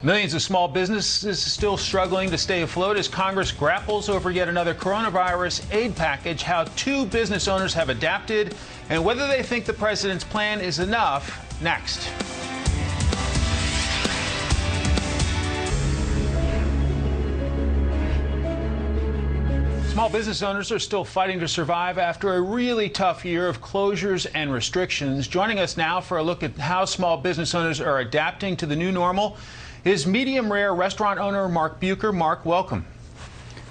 Millions of small businesses still struggling to stay afloat as Congress grapples over yet another coronavirus aid package, how two business owners have adapted, and whether they think the president's plan is enough. Next. Small business owners are still fighting to survive after a really tough year of closures and restrictions. Joining us now for a look at how small business owners are adapting to the new normal is medium rare restaurant owner Mark Bucher. Mark, welcome.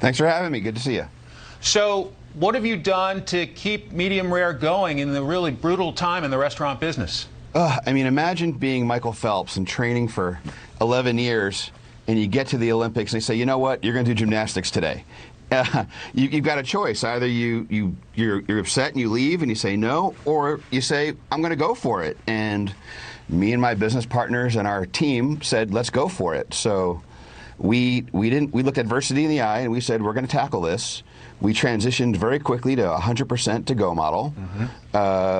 Thanks for having me. Good to see you. So what have you done to keep medium rare going in the really brutal time in the restaurant business? I mean, imagine being Michael Phelps and training for 11 years, and you get to the Olympics and they say, you know what, you're going to do gymnastics today. You've got a choice. Either you're upset and you leave and you say no, or you say, I'm going to go for it. And me and my business partners and our team said, let's go for it. So we looked adversity in the eye and we said, we're going to tackle this. We transitioned very quickly to 100% to-go model.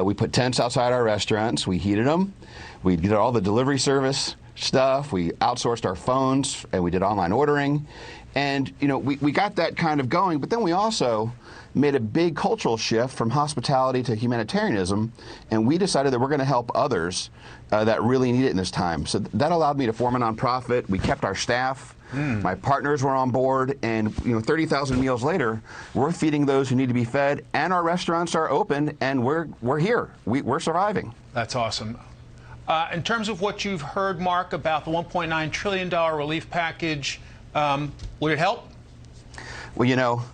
We put tents outside our restaurants. We heated them. We did all the delivery service stuff. We outsourced our phones and we did online ordering. And, you know, we got that kind of going, but then we also made a big cultural shift from hospitality to humanitarianism, and we decided that we're going to help others that really need it in this time. So that allowed me to form a nonprofit. We kept our staff. My partners were on board, and 30,000 meals later, we're feeding those who need to be fed, and our restaurants are open, and we're here. We're surviving. That's awesome. In terms of what you've heard, Mark, about the $1.9 trillion relief package, would it help? Well,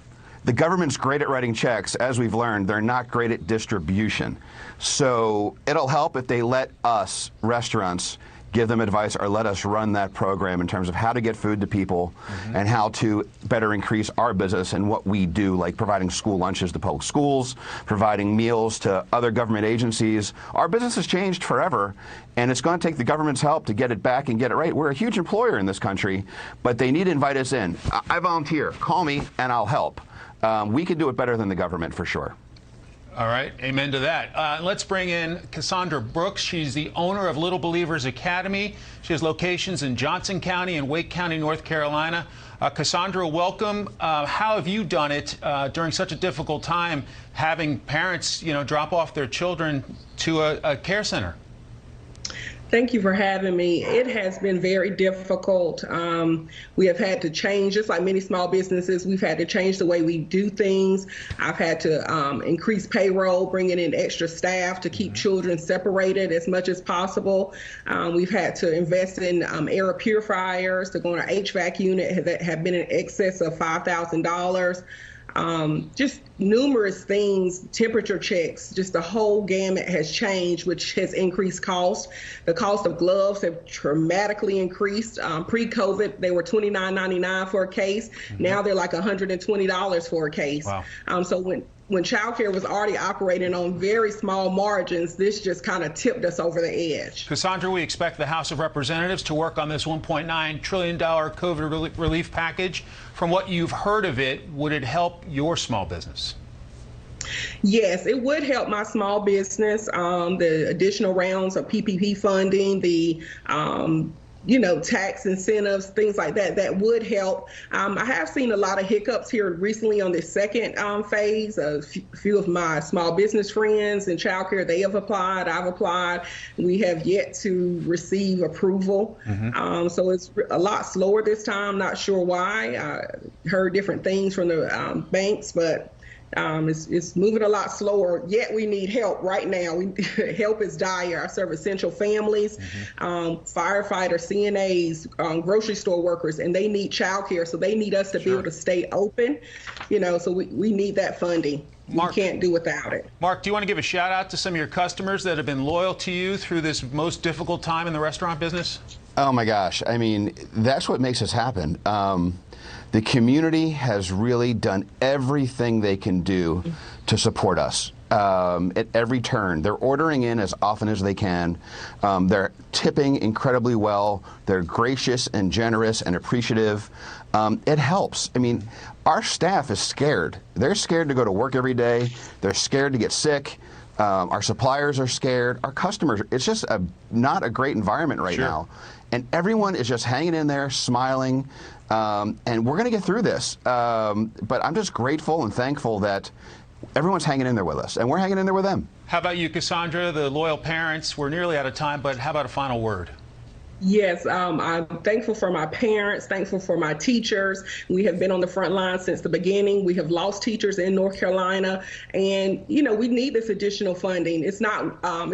the government's great at writing checks. As we've learned, they're not great at distribution. So it'll help if they let us, restaurants, give them advice or let us run that program in terms of how to get food to people and how to better increase our business and what we do, like providing school lunches to public schools, providing meals to other government agencies. Our business has changed forever, and it's going to take the government's help to get it back and get it right. We're a huge employer in this country, but they need to invite us in. I volunteer. Call me, and I'll help. We can do it better than the government, for sure. All right. Amen to that. Let's bring in Cassandra Brooks. She's the owner of Little Believers Academy. She has locations in Johnson County and Wake County, North Carolina. Cassandra, welcome. How have you done it during such a difficult time, having parents, drop off their children to a care center? Thank you for having me. It has been very difficult. We have had to change, just like many small businesses, we've had to change the way we do things. I've had to increase payroll, bringing in extra staff to keep children separated as much as possible. We've had to invest in air purifiers to go on our HVAC unit that have been in excess of $5,000. Just numerous things, temperature checks, just the whole gamut has changed, which has increased cost. The cost of gloves have dramatically increased. Pre-COVID, they were $29.99 for a case. Now they're like $120 for a case. Wow. So when childcare was already operating on very small margins, this just kind of tipped us over the edge. Cassandra, we expect the House of Representatives to work on this $1.9 trillion COVID relief package. From what you've heard of it, would it help your small business? Yes, it would help my small business. The additional rounds of PPP funding, the tax incentives, things like that, that would help. I have seen a lot of hiccups here recently on the second phase. A few of my small business friends in childcare, they have applied, I've applied. We have yet to receive approval. So it's a lot slower this time, not sure why. I heard different things from the banks, but it's moving a lot slower, yet we need help right now. Help is dire. I serve essential families, firefighters, CNAs, grocery store workers, and they need childcare, so they need us to be able to stay open, so we need that funding. Mark, we can't do without it. Mark, do you want to give a shout out to some of your customers that have been loyal to you through this most difficult time in the restaurant business? Oh my gosh, I mean, that's what makes us happen. The community has really done everything they can do to support us at every turn. They're ordering in as often as they can. They're tipping incredibly well. They're gracious and generous and appreciative. It helps. I mean, our staff is scared. They're scared to go to work every day. They're scared to get sick. Our suppliers are scared. Our customers, it's just not a great environment right now. and everyone is just hanging in there, smiling, and we're going to get through this. But I'm just grateful and thankful that everyone's hanging in there with us, and we're hanging in there with them. How about you, Cassandra, the loyal parents? We're nearly out of time, but how about a final word? Yes, I'm thankful for my parents, thankful for my teachers. We have been on the front line since the beginning. We have lost teachers in North Carolina, and we need this additional funding. It's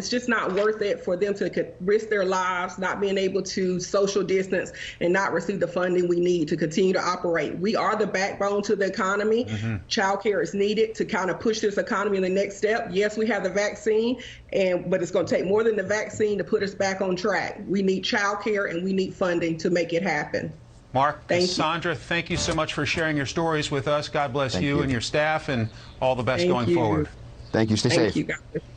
just not worth it for them to risk their lives, not being able to social distance, and not receive the funding we need to continue to operate. We are the backbone to the economy. Childcare is needed to kind of push this economy in the next step. Yes, we have the vaccine, but it's going to take more than the vaccine to put us back on track. We need childcare and we need funding to make it happen. Mark, Cassandra, thank you so much for sharing your stories with us. God bless you and your staff, and all the best going forward. Thank you. Stay safe. Thank you, guys.